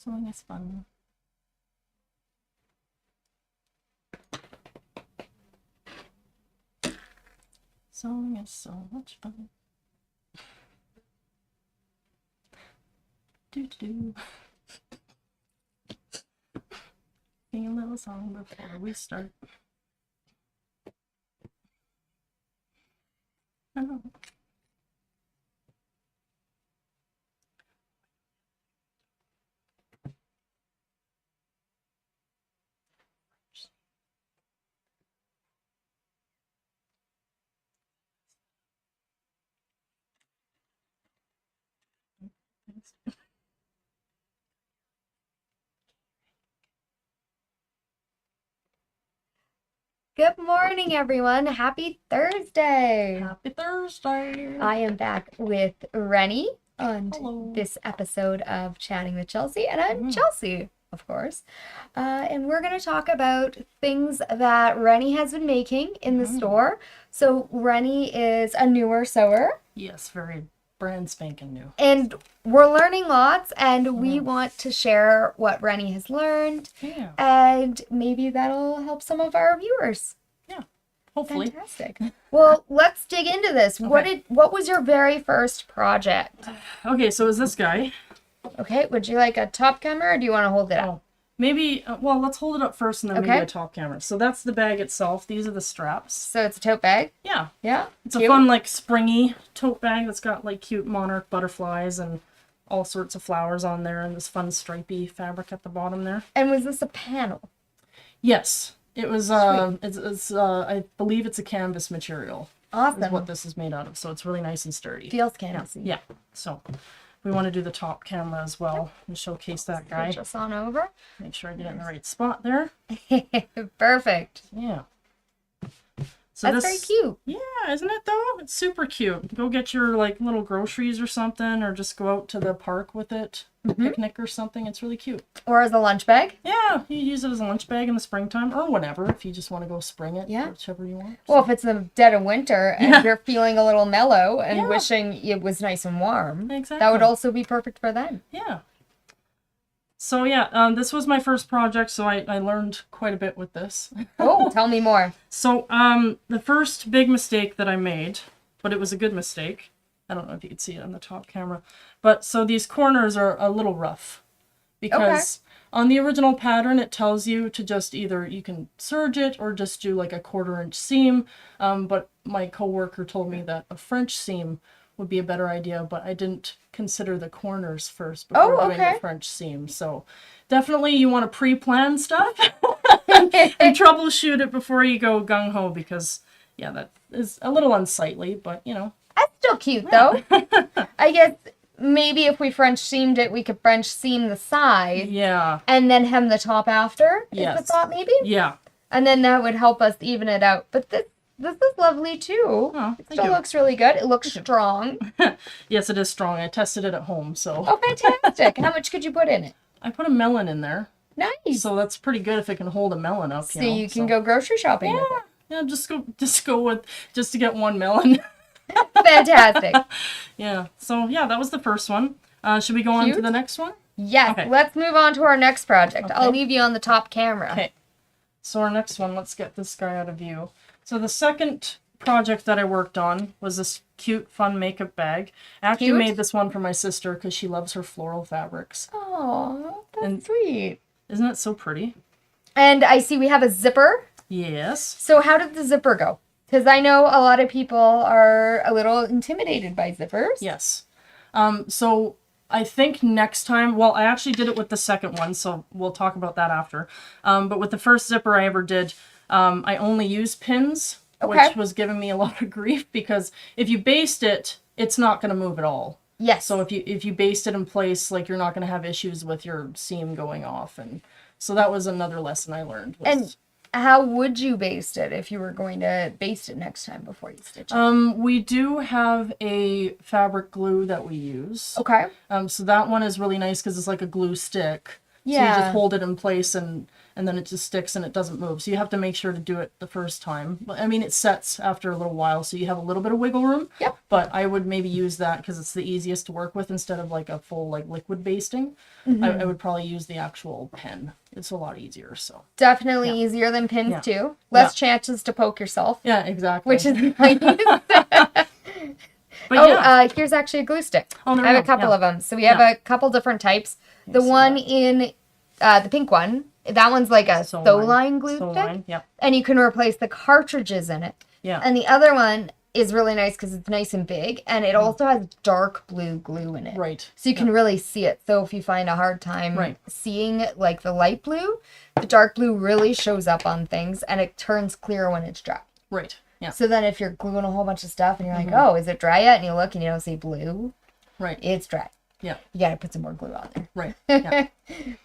Sewing is fun. Sewing is so much fun. Do. Sing a little song before we start. Oh. Good morning, everyone. Happy Thursday. Happy Thursday. I am back with Rennie on Hello. this episode of Chatting with Chelsea, and I'm Chelsea, of course. And we're going to talk about things that Rennie has been making in the store. So Rennie is a newer sewer. Yes, very brand spanking new. And we're learning lots, and we want to share what Rennie has learned. Yeah. And maybe that'll help some of our viewers. Yeah. Hopefully. Fantastic. Well, let's dig into this. Okay. What was your very first project? Okay, so is this guy. Okay, would you like a top camera or do you want to hold it up? Oh, maybe, well, let's hold it up first and then maybe a top camera. So that's the bag itself. These are the straps. So it's a tote bag? Yeah. Yeah. It's a fun, like, springy tote bag that's got, like, cute monarch butterflies and all sorts of flowers on there and this fun stripy fabric at the bottom there. And was this a panel? Yes. It was, I believe it's a canvas material. Awesome. Is what this is made out of. So it's really nice and sturdy. Feels canvasy. Yeah. So we want to do the top camera as well and showcase that guy. Switch us on over. Make sure I get it in the right spot there. Perfect. Yeah. So That's very cute. Yeah, isn't it though? It's super cute. Go get your like little groceries or something, or just go out to the park with it, picnic or something. It's really cute. Or as a lunch bag. Yeah, you use it as a lunch bag in the springtime or whenever if you just want to go spring it. Yeah. Whichever you want. Well, if it's the dead of winter and you're feeling a little mellow and Yeah. wishing it was nice and warm, Exactly. that would also be perfect for then. Yeah. So yeah, this was my first project, so I learned quite a bit with this. Oh, tell me more. So the first big mistake that I made, but it was a good mistake. I don't know if you could see it on the top camera, but so these corners are a little rough because on the original pattern it tells you to just either you can serge it or just do like a 1/4 inch seam. But my coworker told me that a French seam would be a better idea, but I didn't consider the corners first before doing the French seam. So definitely you want to pre-plan stuff and troubleshoot it before you go gung-ho because yeah, that is a little unsightly, but you know. That's still cute though. I guess maybe if we French seamed it, we could French seam the side. Yeah. And then hem the top after. Yes. Is the thought maybe? Yeah. And then that would help us even it out. But this is lovely too. Oh, it thank still you. looks really good. It looks strong. Yes, it is strong. I tested it at home, so. Oh, fantastic. How much could you put in it? I put a melon in there. Nice. So that's pretty good if it can hold a melon up, So you know. you can go grocery shopping with it. Yeah, just go with just to get one melon. Fantastic. Yeah. So yeah, that was the first one. Should we go on to Cute. the next one? Yes, Okay. let's move on to our next project. Okay. I'll leave you on the top camera. Okay. So our next one, let's get this guy out of view. So the second project that I worked on was this cute, fun makeup bag. I actually Cute? made this one for my sister because she loves her floral fabrics. Oh, that's And- sweet. Isn't it so pretty? And I see we have a zipper. Yes. So how did the zipper go? Because I know a lot of people are a little intimidated by zippers. Yes. So I think next time, well, I actually did it with the second one, so we'll talk about that after. But with the first zipper I ever did, I only used pins, which was giving me a lot of grief because if you baste it, it's not going to move at all. Yes. So if you baste it in place, like you're not going to have issues with your seam going off, and so that was another lesson I learned. And how would you baste it if you were going to baste it next time before you stitch it? We do have a fabric glue that we use. Okay. So that one is really nice because it's like a glue stick. So you just hold it in place and then it just sticks and it doesn't move. So you have to make sure to do it the first time. But I mean, it sets after a little while, so you have a little bit of wiggle room. Yep. But I would maybe use that because it's the easiest to work with instead of like a full like liquid basting. I would probably use the actual pen. It's a lot easier. So Definitely easier than pins too. Less chances to poke yourself. Yeah, exactly. Which is nice. But here's actually a glue stick. Oh, I have a couple of them. So we have a couple different types. The one in the pink one, that one's like a Soline glue stick. Yep. And you can replace the cartridges in it. Yeah. And the other one is really nice because it's nice and big, and it also has dark blue glue in it. Right. So you can really see it. So if you find a hard time seeing like the light blue, the dark blue really shows up on things, and it turns clear when it's dry. Right. Yeah. So then if you're gluing a whole bunch of stuff and you're like, oh, is it dry yet? And you look and you don't see blue. Right. It's dry. Yeah. You got to put some more glue on there. Right. Yeah.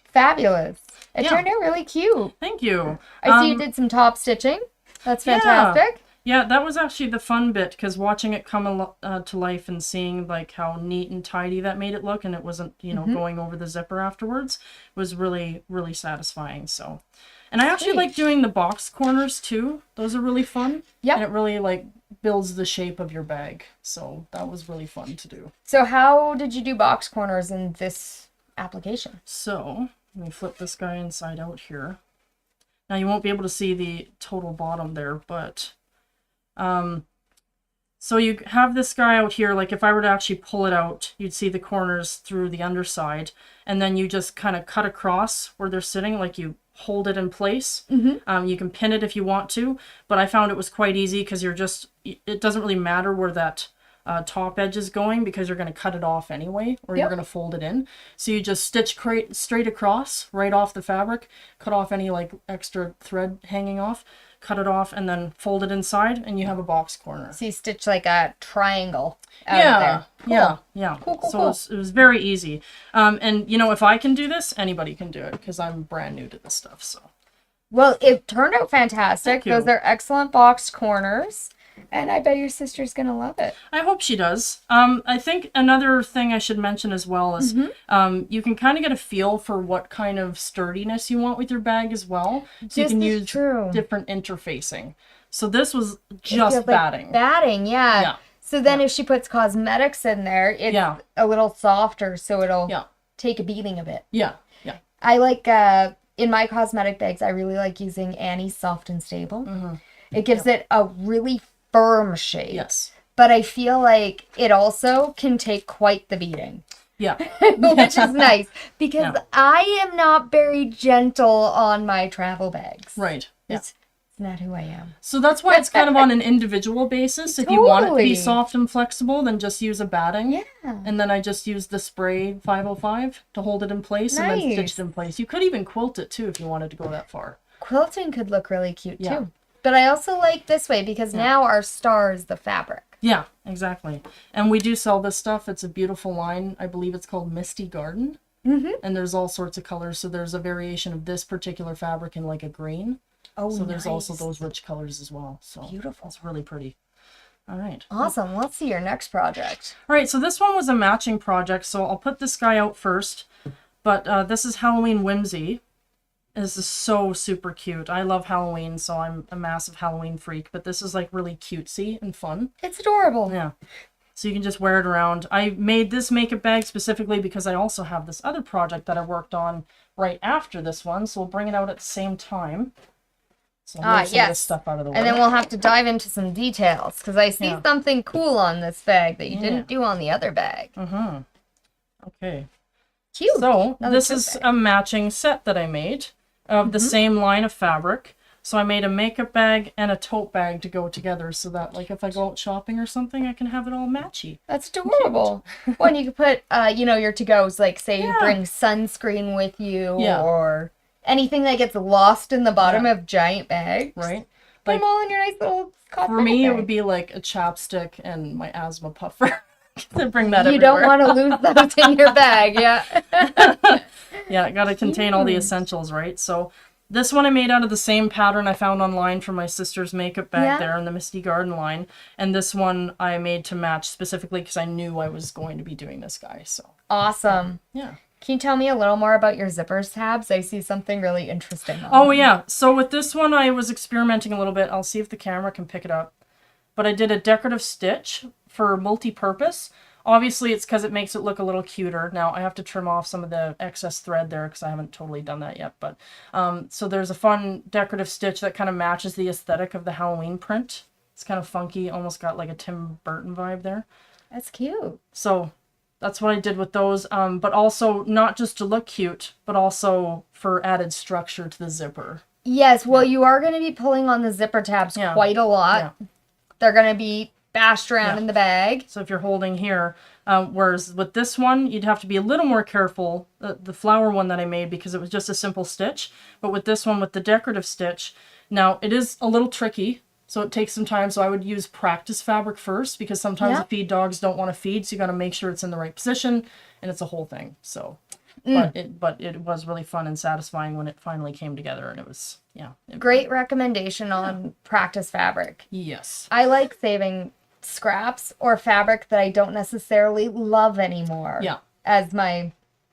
Fabulous. It turned out really cute. Thank you. I see you did some top stitching. That's fantastic. Yeah, that was actually the fun bit, because watching it come to life and seeing like how neat and tidy that made it look, and it wasn't, you know, going over the zipper afterwards, was really, really satisfying. So, and I actually like doing the box corners too. Those are really fun. Yeah. And it really like builds the shape of your bag. So that was really fun to do. So how did you do box corners in this application? So let me flip this guy inside out here. Now you won't be able to see the total bottom there, but so you have this guy out here, like if I were to actually pull it out, you'd see the corners through the underside, and then you just kind of cut across where they're sitting, like you hold it in place. You can pin it if you want to, but I found it was quite easy because it doesn't really matter where that top edge is going, because you're going to cut it off anyway, or you're going to fold it in. So you just stitch straight across right off the fabric, cut off any like extra thread hanging off, cut it off, and then fold it inside, and you have a box corner. So you stitch like a triangle out of there. Cool. Yeah. Cool. It was very easy. And you know, if I can do this, anybody can do it, because I'm brand new to this stuff. So. Well, it turned out fantastic. Thank you. Those are excellent box corners. And I bet your sister's going to love it. I hope she does. I think another thing I should mention as well is you can kind of get a feel for what kind of sturdiness you want with your bag as well. So you can use different interfacing. So this was just batting. Like batting, yeah. So then if she puts cosmetics in there, it's a little softer, so it'll take a beating a bit. Yeah. I like, in my cosmetic bags, I really like using Annie's Soft and Stable. It gives it a really firm shape. Yes. But I feel like it also can take quite the beating. Yeah. Which is nice, because I am not very gentle on my travel bags. Right. Yeah. It's not who I am. So that's why it's kind of on an individual basis. If you want it to be soft and flexible, then just use a batting. Yeah. And then I just use the spray 505 to hold it in place and then stitch it in place. You could even quilt it too if you wanted to go that far. Quilting could look really cute too. But I also like this way because now our star is the fabric. Yeah, exactly. And we do sell this stuff. It's a beautiful line. I believe it's called Misty Garden. And there's all sorts of colors. So there's a variation of this particular fabric in like a green. Oh, so there's also those rich colors as well. So beautiful. It's really pretty. All right. Awesome. Let's see your next project. All right. So this one was a matching project. So I'll put this guy out first. But this is Halloween Whimsy. This is so super cute. I love Halloween, so I'm a massive Halloween freak. But this is like really cutesy and fun. It's adorable. Yeah. So you can just wear it around. I made this makeup bag specifically because I also have this other project that I worked on right after this one. So we'll bring it out at the same time. So I'll move some of this stuff out of the way. And then we'll have to dive into some details because I see something cool on this bag that you didn't do on the other bag. Okay. Cute. So this is a matching set that I made of the same line of fabric. So I made a makeup bag and a tote bag to go together so that like if I go out shopping or something, I can have it all matchy. That's adorable. Well, and you could put, your to-goes, like say you bring sunscreen with you or anything that gets lost in the bottom of giant bags. Right. Put them all in your nice little cosmetic For me, bag. it would be like a chapstick and my asthma puffer. To bring that you everywhere. don't want to lose those in your bag, Yeah, got to contain all the essentials, right? So this one I made out of the same pattern I found online for my sister's makeup bag there in the Misty Garden line. And this one I made to match specifically because I knew I was going to be doing this guy. So awesome. Yeah. Can you tell me a little more about your zippers tabs? I see something really interesting on Oh them. yeah, so with this one I was experimenting a little bit. I'll see if the camera can pick it up. But I did a decorative stitch for multi-purpose. Obviously it's because it makes it look a little cuter. Now I have to trim off some of the excess thread there because I haven't totally done that yet. But so there's a fun decorative stitch that kind of matches the aesthetic of the Halloween print. It's kind of funky, almost got like a Tim Burton vibe there. That's cute. So that's what I did with those, but also not just to look cute, but also for added structure to the zipper. Yes, well, you are going to be pulling on the zipper tabs quite a lot. Yeah. They're going to be bashed around in the bag. So if you're holding here, whereas with this one, you'd have to be a little more careful, the flower one that I made, because it was just a simple stitch. But with this one, with the decorative stitch, now it is a little tricky. So it takes some time. So I would use practice fabric first, because sometimes the feed dogs don't want to feed. So you got to make sure it's in the right position, and it's a whole thing. So, but it was really fun and satisfying when it finally came together, and it was, Great recommendation on practice fabric. Yes. I like saving scraps or fabric that I don't necessarily love anymore. Yeah. As my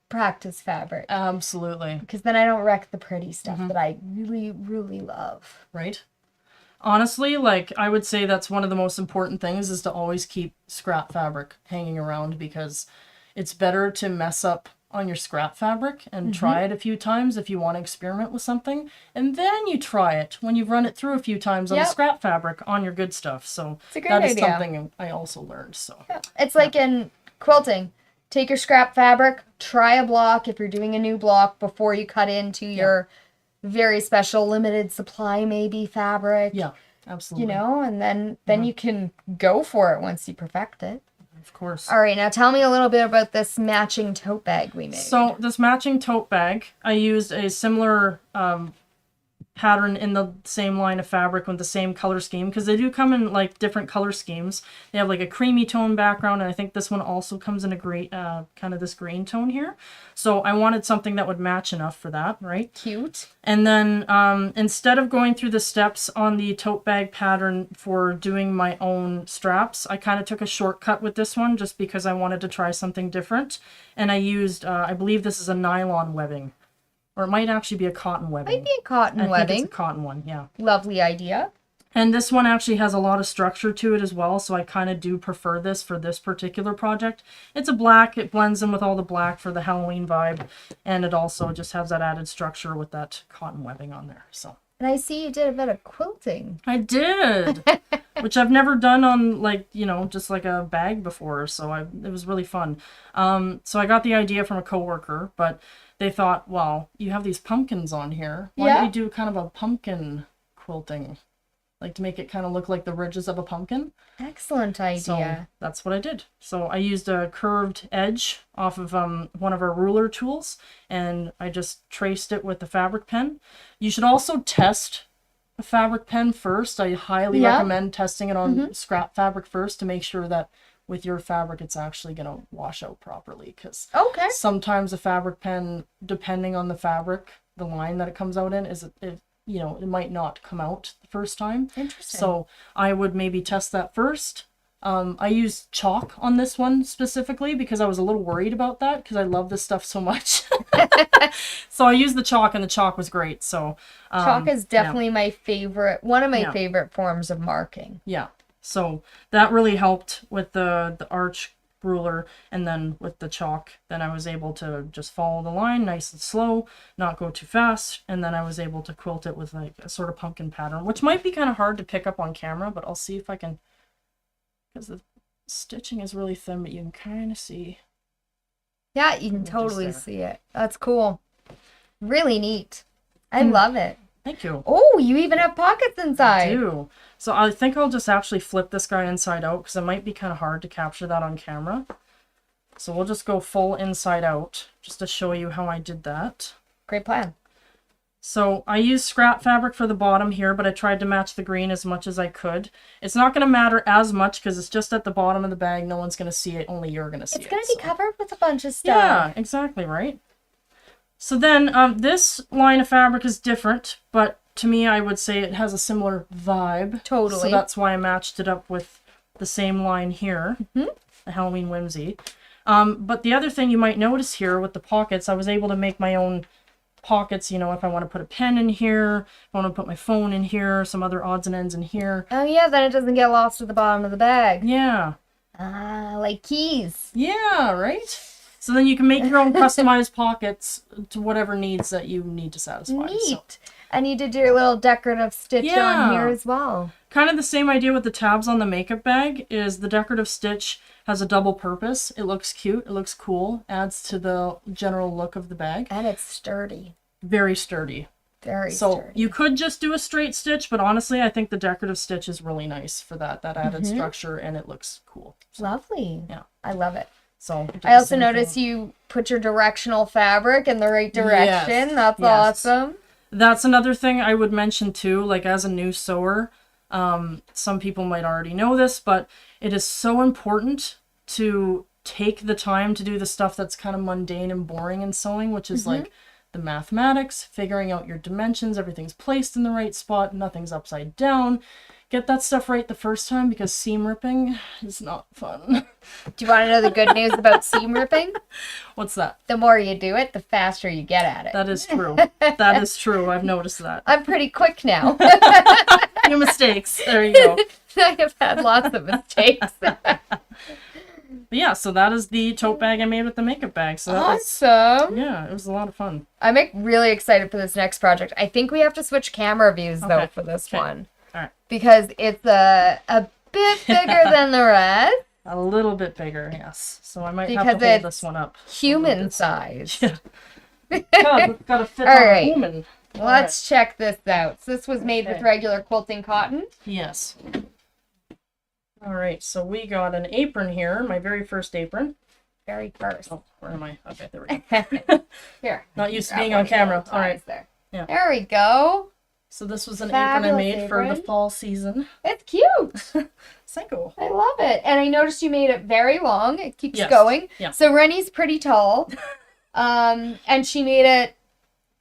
practice fabric. Absolutely. Because then I don't wreck the pretty stuff that I really, really love. Right. Honestly, like, I would say that's one of the most important things, is to always keep scrap fabric hanging around, because it's better to mess up on your scrap fabric and try it a few times if you want to experiment with something, and then you try it when you've run it through a few times on the scrap fabric on your good stuff. So it's a great that is idea. something I also learned. So it's like in quilting. Take your scrap fabric, try a block if you're doing a new block before you cut into your very special limited supply maybe fabric. Yeah, absolutely. You know, and then you can go for it once you perfect it. Of course. All right, now tell me a little bit about this matching tote bag we made. So this matching tote bag, I used a similar pattern in the same line of fabric with the same color scheme, because they do come in like different color schemes. They have like a creamy tone background, and I think this one also comes in a great kind of this green tone here. So I wanted something that would match enough for that, right? Cute. And then instead of going through the steps on the tote bag pattern for doing my own straps, I kind of took a shortcut with this one just because I wanted to try something different. And I used, I believe this is a nylon webbing. Or it might actually be a cotton webbing. Might be a cotton I webbing. think it's a cotton one, yeah. Lovely idea. And this one actually has a lot of structure to it as well, so I kind of do prefer this for this particular project. It's a black, it blends in with all the black for the Halloween vibe, and it also just has that added structure with that cotton webbing on there. So. And I see you did a bit of quilting. I did, which I've never done on, like, you know, just like a bag before, so it was really fun. So I got the idea from a coworker, but they thought, well, you have these pumpkins on here. Why don't you do kind of a pumpkin quilting? Like to make it kind of look like the ridges of a pumpkin. Excellent idea. So that's what I did. So I used a curved edge off of one of our ruler tools, and I just traced it with the fabric pen. You should also test a fabric pen first. I highly recommend testing it on scrap fabric first to make sure that with your fabric it's actually going to wash out properly, because sometimes a fabric pen, depending on the fabric, the line that it comes out in, you know, it might not come out the first time. Interesting. So I would maybe test that first. I used chalk on this one specifically because I was a little worried about that, because I love this stuff so much. So I used the chalk, and the chalk was great. So chalk is definitely my favorite, one of my favorite forms of marking. Yeah. So that really helped with the arch ruler, and then with the chalk, then I was able to just follow the line nice and slow, not go too fast, and then I was able to quilt it with like a sort of pumpkin pattern, which might be kind of hard to pick up on camera, but I'll see if I can, because the stitching is really thin, but you can kind of see. Yeah, you can totally see it. That's cool. Really neat. I love it. Thank you. Oh, you even have pockets inside. I do. So I think I'll just actually flip this guy inside out, because it might be kind of hard to capture that on camera. So we'll just go full inside out just to show you how I did that. Great plan. So I used scrap fabric for the bottom here, but I tried to match the green as much as I could. It's not going to matter as much because it's just at the bottom of the bag. No one's going to see it. Only you're going to see it. It's going to be covered with a bunch of stuff. Yeah, exactly, right? So then this line of fabric is different, but to me, I would say it has a similar vibe. Totally. So that's why I matched it up with the same line here, the Halloween Whimsy. But the other thing you might notice here with the pockets, I was able to make my own pockets, you know, if I want to put a pen in here, if I want to put my phone in here, some other odds and ends in here. Oh yeah, then it doesn't get lost at the bottom of the bag. Yeah. Ah, like keys. Yeah, right? So then you can make your own customized pockets to whatever needs that you need to satisfy. Neat. So. And you did your little decorative stitch on here as well. Kind of the same idea with the tabs on the makeup bag is the decorative stitch has a double purpose. It looks cute. It looks cool. Adds to the general look of the bag. And it's sturdy. Very sturdy. Very so sturdy. You could just do a straight stitch, but honestly, I think the decorative stitch is really nice for that added structure, and it looks cool. So, lovely. Yeah. I love it. So I also noticed you put your directional fabric in the right direction. Yes. That's awesome. That's another thing I would mention too, like as a new sewer, some people might already know this, but it is so important to take the time to do the stuff that's kind of mundane and boring in sewing, which is like the mathematics, figuring out your dimensions, everything's placed in the right spot, nothing's upside down. Get that stuff right the first time, because seam ripping is not fun. Do you want to know the good news about seam ripping? What's that? The more you do it, the faster you get at it. That is true. That is true. I've noticed that. I'm pretty quick now. Few mistakes. There you go. I have had lots of mistakes. But yeah, so that is the tote bag I made with the makeup bag. So that awesome. Yeah, it was a lot of fun. I'm really excited for this next project. I think we have to switch camera views though for this one. All right. Because it's a bit bigger than the rest. A little bit bigger, yes. So I might have to hold this one up. Human size. Yeah. God, it's got to fit All on right. a human. Let's check this out. So this was made with regular quilting cotton. Yes. All right, so we got an apron here, my very first apron. Very first. Oh, where am I? Okay, there we go. Here. Not used to being on camera. All right. There. Yeah. There we go. So this was an Fabulous apron I made for the apron. fall season. It's cute. Psycho. I love it. And I noticed you made it very long. It keeps Yes. going. Yeah. So Rennie's pretty tall. And she made it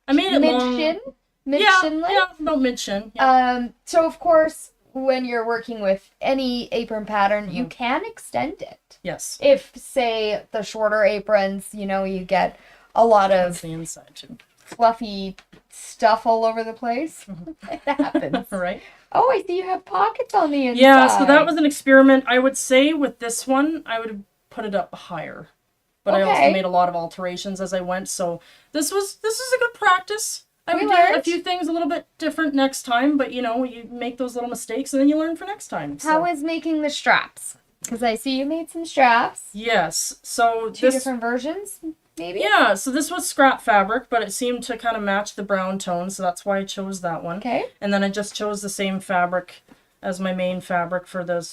I made it long. mid-shin. Yeah, Mid-shin length. yeah, about mid-shin. Yeah. So of course, when you're working with any apron pattern, you can extend it. Yes. If, say, the shorter aprons, you know, you get a lot That's of the inside too. fluffy stuff all over the place. It happens. Right? Oh, I see you have pockets on the inside. Yeah, so that was an experiment. I would say with this one, I would have put it up higher. But I also Okay. made a lot of alterations as I went, so this was a good practice. I We would do learned. a few things a little bit different next time, but you know, you make those little mistakes and then you learn for next time. So. How is making the straps? Because I see you made some straps. Yes. So Two this different versions, maybe? Yeah, so this was scrap fabric, but it seemed to kind of match the brown tone, so that's why I chose that one. Okay. And then I just chose the same fabric as my main fabric for the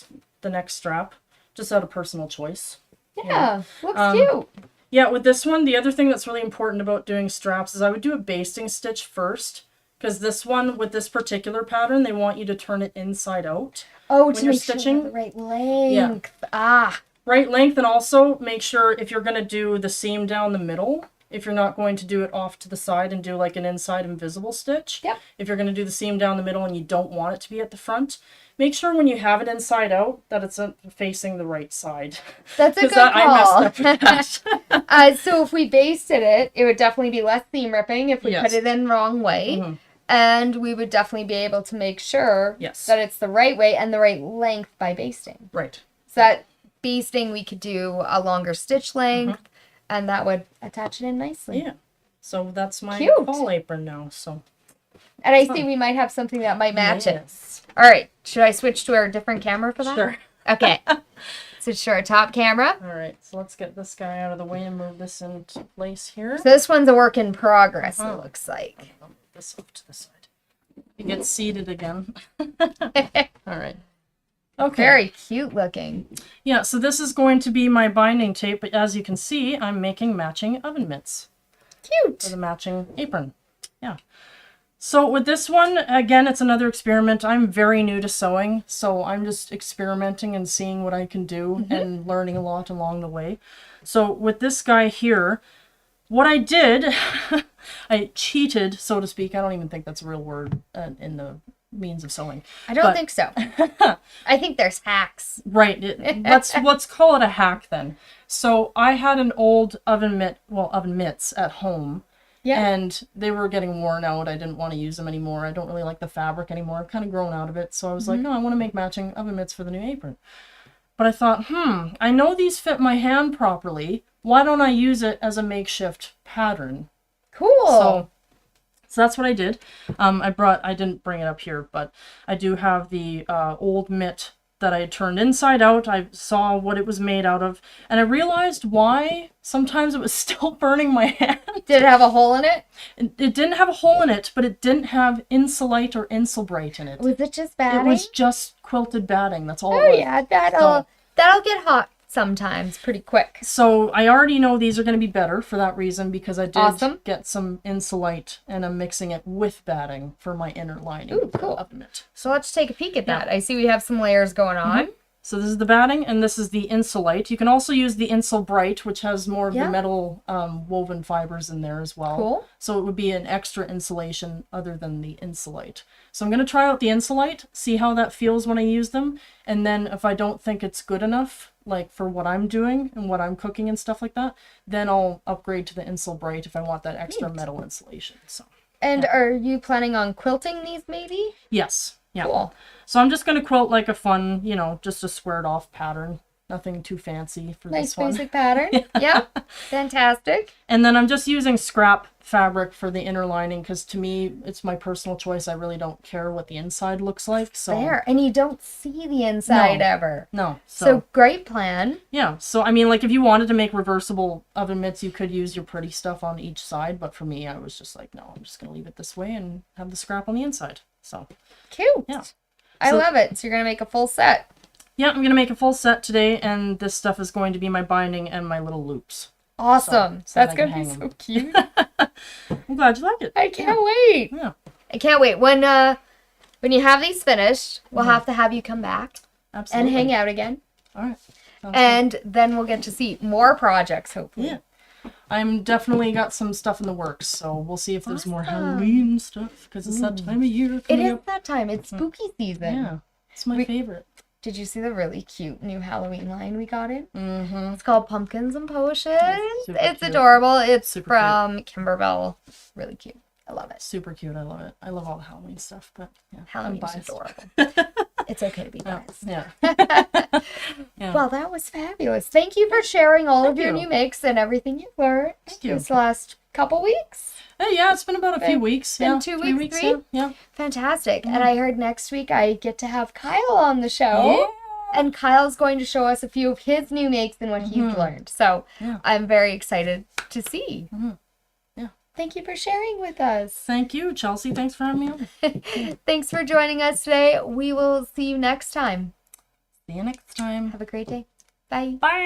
next strap, just out of personal choice. Yeah, looks cute. Yeah, with this one, the other thing that's really important about doing straps is I would do a basting stitch first, because this one, with this particular pattern, they want you to turn it inside out. Oh, when to you're make sure you stitching. have the right length. Ah. Right length, and also make sure if you're going to do the seam down the middle, if you're not going to do it off to the side and do like an inside invisible stitch, Yep. if you're going to do the seam down the middle and you don't want it to be at the front, make sure when you have it inside out that it's facing the right side. That's a good Because I messed call. up with that. So if we basted it, it would definitely be less seam ripping if we Yes. put it in wrong way. Mhm. And we would definitely be able to make sure Yes. that it's the right way and the right length by basting. Right. So that basting, we could do a longer stitch length, and that would attach it in nicely. Yeah. So that's my Cute. fall apron now. So And I see we might have something that might match it. Yes. All right. Should I switch to our different camera for that? Sure. Okay. Switch to our top camera. All right. So let's get this guy out of the way and move this into place here. So this one's a work in progress, Uh-huh. it looks like. I'll move this up to the side. You get seated again. All right. Okay. Very cute looking. Yeah, so this is going to be my binding tape, but as you can see, I'm making matching oven mitts for Cute. the matching apron. Yeah. So with this one, again, it's another experiment. I'm very new to sewing, so I'm just experimenting and seeing what I can do and learning a lot along the way. So with this guy here, what I did, I cheated, so to speak. I don't even think that's a real word in the means of sewing. I don't But- think so. I think there's hacks. Right. Let's call it a hack then. So I had an old oven mitts at home. Yeah. And they were getting worn out. I didn't want to use them anymore. I don't really like the fabric anymore. I've kind of grown out of it. So I was like, no, I want to make matching oven mitts for the new apron. But I thought, I know these fit my hand properly. Why don't I use it as a makeshift pattern? Cool. So that's what I did. I didn't bring it up here, but I do have the old mitt that I had turned inside out. I saw what it was made out of, and I realized why sometimes it was still burning my hand. Did it have a hole in it? It didn't have a hole in it, but it didn't have Insulite or Insulbright in it. Was it just batting? It was just quilted batting. That's all Oh it was. yeah, that'll get hot sometimes pretty quick. So I already know these are going to be better for that reason, because I did get some Insulite and I'm mixing it with batting for my inner lining. Ooh, cool. Of it. So let's take a peek at that. I see we have some layers going on. So this is the batting, and this is the Insulite. You can also use the Insulbright, which has more of the metal woven fibers in there as well. Cool. So it would be an extra insulation other than the Insulite. So I'm going to try out the Insulite, see how that feels when I use them, and then if I don't think it's good enough, like for what I'm doing and what I'm cooking and stuff like that, then I'll upgrade to the Insulbright if I want that extra metal insulation. So. And are you planning on quilting these maybe? Yes. Yeah. Cool. So I'm just going to quilt like a fun, just a squared off pattern. Nothing too fancy for this one. Nice basic pattern. Yeah. Fantastic. And then I'm just using scrap fabric for the inner lining, because to me, it's my personal choice. I really don't care what the inside looks like. So there. And you don't see the inside ever. No. So great plan. Yeah. So, I mean, like if you wanted to make reversible oven mitts, you could use your pretty stuff on each side. But for me, I was just like, no, I'm just going to leave it this way and have the scrap on the inside. So cute. Yeah. I love it. So you're going to make a full set. Yeah, I'm going to make a full set today, and this stuff is going to be my binding and my little loops. Awesome. So that's going to be so cute. I'm glad you like it. I can't wait. Yeah. I can't wait. When you have these finished, we'll have to have you come back and hang out again. All right. And then we'll get to see more projects, hopefully. Yeah. I'm definitely got some stuff in the works, so we'll see if there's more Halloween stuff, because it's that time of year. It is that time. It's spooky season. Yeah. It's my favorite. Did you see the really cute new Halloween line we got in? Mm-hmm. It's called Pumpkins and Potions. It's cute. adorable. It's Super from Kimberbell. Really cute. I love it. Super cute. I love it. I love all the Halloween stuff, but yeah, Halloween's I'm biased. adorable. It's okay to be biased. Yeah. Yeah. Well, that was fabulous. Thank you for sharing all of your you. new makes and everything you've learned you. this last couple weeks. Hey, yeah, it's been about a few weeks. Been Yeah, 2 3 weeks, weeks. 3? Yeah. Fantastic. And I heard next week I get to have Kyle on the show. Yeah. And Kyle's going to show us a few of his new makes and what he's learned. So I'm very excited to see. Yeah. Thank you for sharing with us. Thank you, Chelsea. Thanks for having me on. Thanks for joining us today. We will see you next time. See you next time. Have a great day. Bye. Bye.